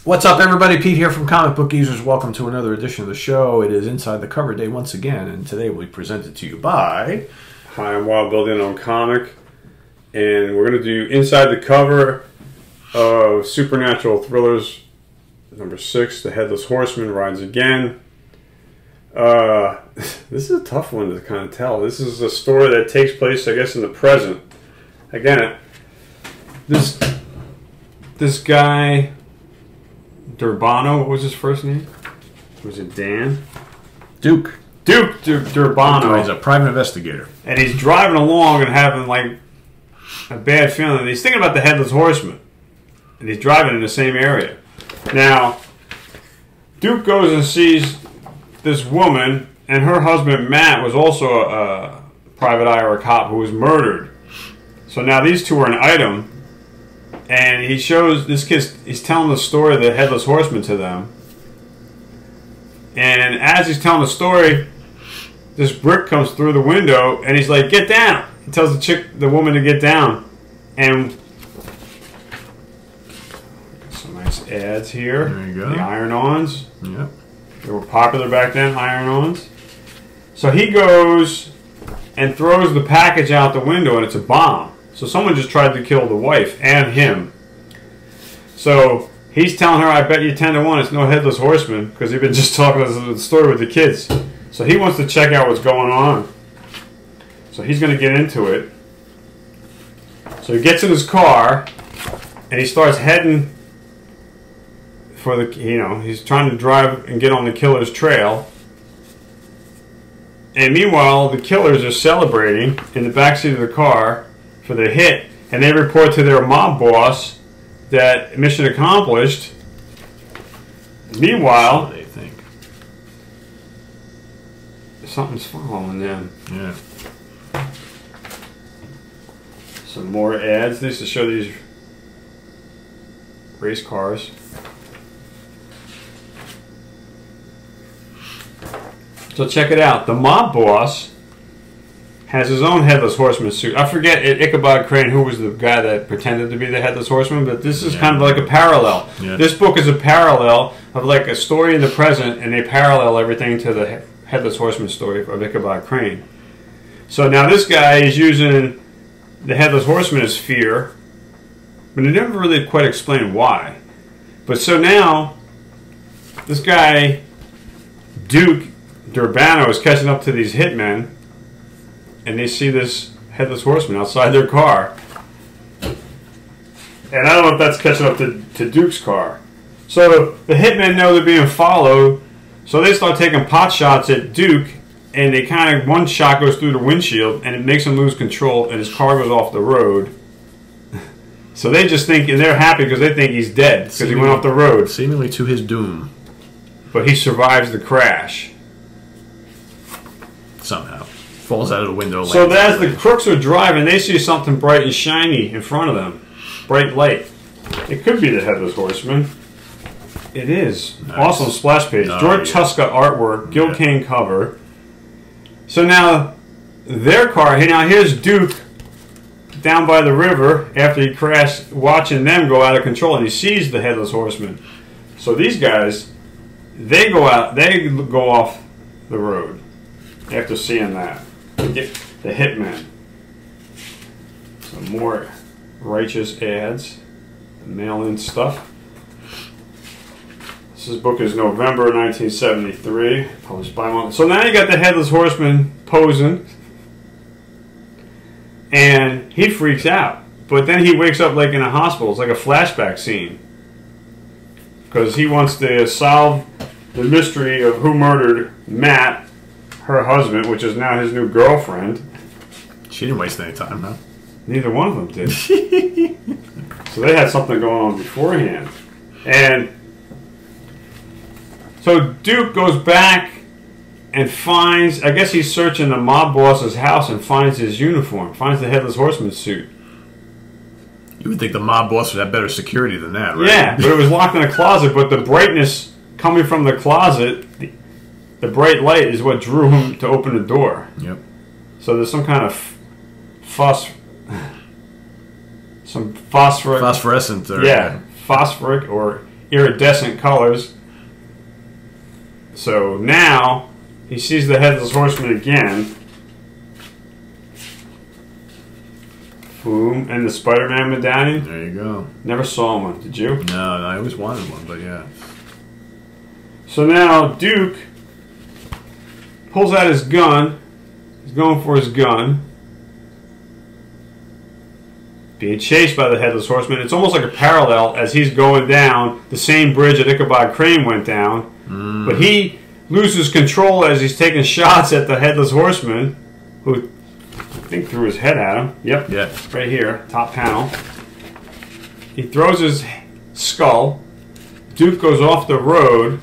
What's up, everybody? Pete here from Comic Book Users. Welcome to another edition of the show. It is Inside the Cover Day once again, and today we'll be presented to you by... Hi, I'm Wild Building on Comic, and we're going to do Inside the Cover of Supernatural Thrillers number 6, The Headless Horseman Rides Again. This is a tough one to kind of tell. This is a story that takes place, I guess, in the present. Again, this guy... Durbano, what was his first name? Was it Dan? Duke Durbano. He's a private investigator. And he's driving along and having like a bad feeling. And he's thinking about the Headless Horseman. And he's driving in the same area. Now, Duke goes and sees this woman, and her husband Matt was also a private eye or a cop who was murdered. So now these two are an item. And he shows this kid, he's telling the story of the Headless Horseman to them. And as he's telling the story, this brick comes through the window, and he's like, "Get down!" He tells the woman to get down. And some nice ads here. There you go. The iron-ons. Yep. They were popular back then, iron-ons. So he goes and throws the package out the window, and it's a bomb. So someone just tried to kill the wife and him. So he's telling her, "I bet you 10 to 1 it's no Headless Horseman," because he'd been just talking the story with the kids. So he wants to check out what's going on. So he's going to get into it. So he gets in his car and he starts heading for the, he's trying to drive and get on the killer's trail. And meanwhile, the killers are celebrating in the backseat of the car for the hit, and they report to their mob boss that mission accomplished. Meanwhile, So they think. Something's following them. Yeah. Some more ads. This to show these race cars. So check it out. The mob boss has his own Headless Horseman suit. I forget Ichabod Crane, who was the guy that pretended to be the Headless Horseman, but this is kind of like a parallel. Yeah. This book is a parallel of like a story in the present, and they parallel everything to the Headless Horseman story of Ichabod Crane. So now this guy is using the Headless Horseman as fear, but they never really quite explain why. But so now, this guy, Duke Durbano, is catching up to these hitmen, and they see this Headless Horseman outside their car. And I don't know if that's catching up to Duke's car. So the hitmen know they're being followed, so they start taking pot shots at Duke, and they kind of, one shot goes through the windshield, and it makes him lose control, and his car goes off the road. So they just think, and they're happy because they think he's dead, because he went off the road. Seemingly to his doom. But he survives the crash. Somehow. Falls out of the window. So as the crooks are driving, they see something bright and shiny in front of them. Bright light. It could be the Headless Horseman. It is. Nice. Awesome splash page. Oh, George yeah. Tuska artwork. Gil Kane cover. So now, their car, now here's Duke down by the river after he crashed, watching them go out of control, and he sees the Headless Horseman. So these guys, they go off the road after seeing that. The hitmen. Some more righteous ads. Mail-in stuff. This book is November 1973. Published by one. So now you got the Headless Horseman posing. And he freaks out. But then he wakes up like in a hospital. It's like a flashback scene. Because he wants to solve the mystery of who murdered Matt, her husband, which is now his new girlfriend. She didn't waste any time, huh? Neither one of them did. So they had something going on beforehand. And so Duke goes back and finds, I guess he's searching the mob boss's house and finds his uniform, finds the Headless Horseman suit. You would think the mob boss would have better security than that, right? Yeah, but it was locked in a closet, but the brightness coming from the closet, the bright light is what drew him to open the door. Yep. So there's some kind of phosphoric, phosphorescent. Or, yeah, phosphoric or iridescent colors. So now he sees the Headless Horseman again. Boom, and the Spider-Man medallion. There you go. Never saw one, did you? No, I always wanted one, but yeah. So now Duke pulls out his gun. He's going for his gun. Being chased by the Headless Horseman. It's almost like a parallel as he's going down the same bridge that Ichabod Crane went down. But he loses control as he's taking shots at the Headless Horseman, who I think threw his head at him. Yep. Yeah. Right here, top panel. He throws his skull. Duke goes off the road.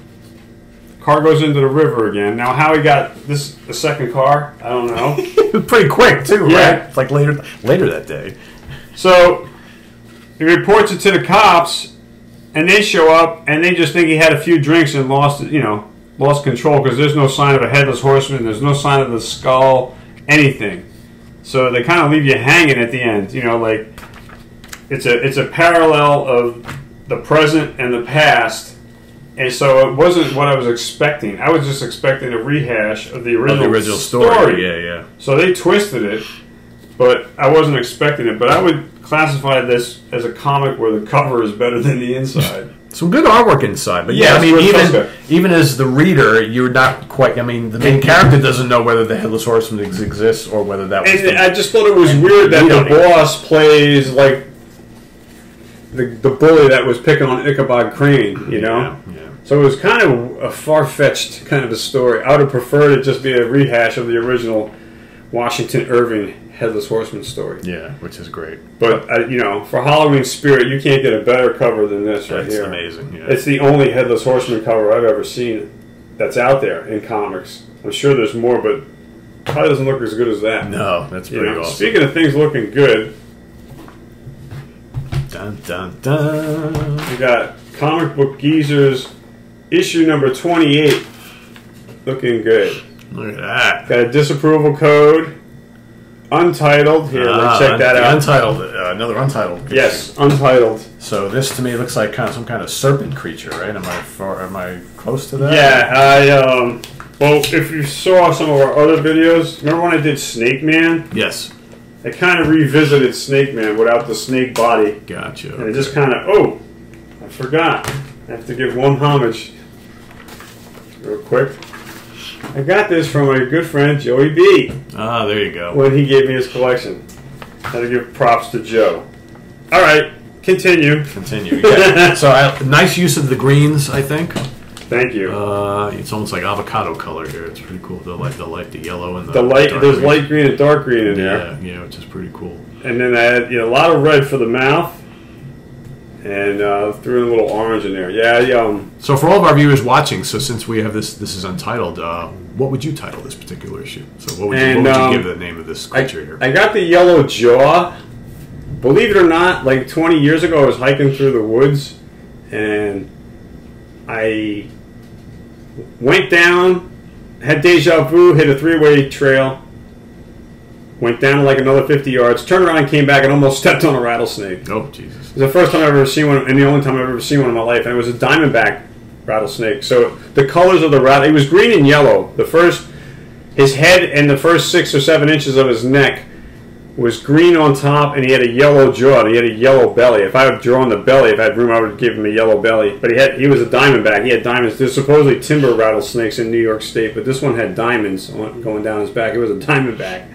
Car goes into the river again. Now, how he got this a second car, I don't know. It was pretty quick too, Yeah. right? It's like later that day. So he reports it to the cops, and they show up, and they just think he had a few drinks and lost control because there's no sign of a Headless Horseman. There's no sign of the skull, anything. So they kind of leave you hanging at the end. You know, like it's a parallel of the present and the past. And so it wasn't what I was expecting. I was just expecting a rehash of the original story. Yeah. So they twisted it, but I wasn't expecting it. But I would classify this as a comic where the cover is better than the inside. Some good artwork inside, but Yeah, I mean, it's even as the reader, you're not quite. I mean, the main character doesn't know whether the Headless Horseman exists or whether that was. And I just thought it was weird that the boss plays like the bully that was picking on Ichabod Crane. You know. Yeah. So it was kind of a far-fetched kind of a story. I would have preferred it just be a rehash of the original Washington Irving Headless Horseman story. Yeah, which is great. But, for Halloween spirit, you can't get a better cover than this right here. It's amazing, yeah. It's the only Headless Horseman cover I've ever seen that's out there in comics. I'm sure there's more, but probably doesn't look as good as that. No, that's pretty awesome. Speaking of things looking good, dun, dun, dun. we got Comic Book Geezers issue number 28 looking good. Look at that. Got a disapproval code. Untitled. Here, let's check that out. Untitled. Another Untitled picture. Yes, Untitled. So this to me looks like some kind of serpent creature, right? Am I close to that? Yeah, well, if you saw some of our other videos, remember when I did Snake Man? Yes. I kind of revisited Snake Man without the snake body. Gotcha. And it just kind of, I forgot. I have to give one homage real quick. I got this from my good friend Joey B. Ah, there you go. When he gave me his collection. Had to give props to Joe. All right, continue. Yeah. So nice use of the greens, I think. Thank you. It's almost like avocado color here. It's pretty cool. The yellow and the light. dark There's green. light green and dark green in there. Yeah, which is pretty cool. And then I had a lot of red for the mouth. And threw in a little orange in there. Yeah. So for all of our viewers watching, so since we have this is Untitled, what would you title this particular issue? So what would you give the name of this creature here? I got the yellow jaw. Believe it or not, like 20 years ago, I was hiking through the woods, and I went down, had deja vu, hit a three-way trail, went down like another 50 yards, turned around and came back and almost stepped on a rattlesnake. Oh, Jesus. It was the first time I've ever seen one, and the only time I've ever seen one in my life, and it was a diamondback rattlesnake. So the colors of the rattle, it was green and yellow. His head and the first 6 or 7 inches of his neck was green on top, and he had a yellow jaw, and he had a yellow belly. If I had drawn the belly, if I had room, I would give him a yellow belly. But he was a diamondback. He had diamonds. There's supposedly timber rattlesnakes in New York State, but this one had diamonds going down his back. It was a diamondback.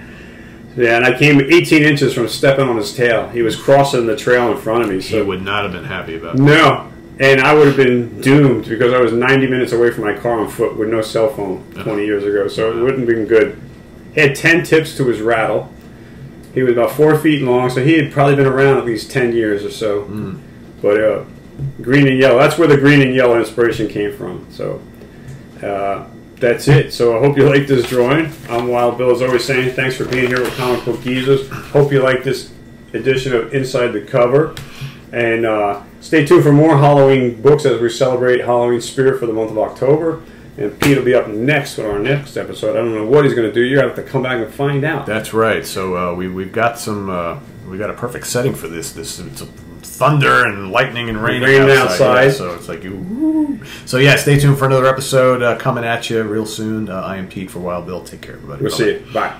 Yeah, and I came 18 inches from stepping on his tail. He was crossing the trail in front of me. So he would not have been happy about that. No. And I would have been doomed because I was 90 minutes away from my car on foot with no cell phone 20 years ago. So it wouldn't have been good. He had 10 tips to his rattle. He was about 4 feet long, so he had probably been around at least 10 years or so. But green and yellow, that's where the green and yellow inspiration came from. So that's it. So I hope you like this drawing. I'm Wild Bill, as always saying, thanks for being here with Comic Book Geezers. Hope you like this edition of Inside the Cover. And stay tuned for more Halloween books as we celebrate Halloween spirit for the month of October. And Pete will be up next with our next episode. I don't know what he's going to do. You're going to have to come back and find out. That's right. So we've got we got a perfect setting for this. It's thunder and lightning and rain outside. Yeah, so it's like, ooh. So yeah, stay tuned for another episode coming at you real soon. I am Pete for Wild Bill. Take care, everybody. We'll see you. Bye.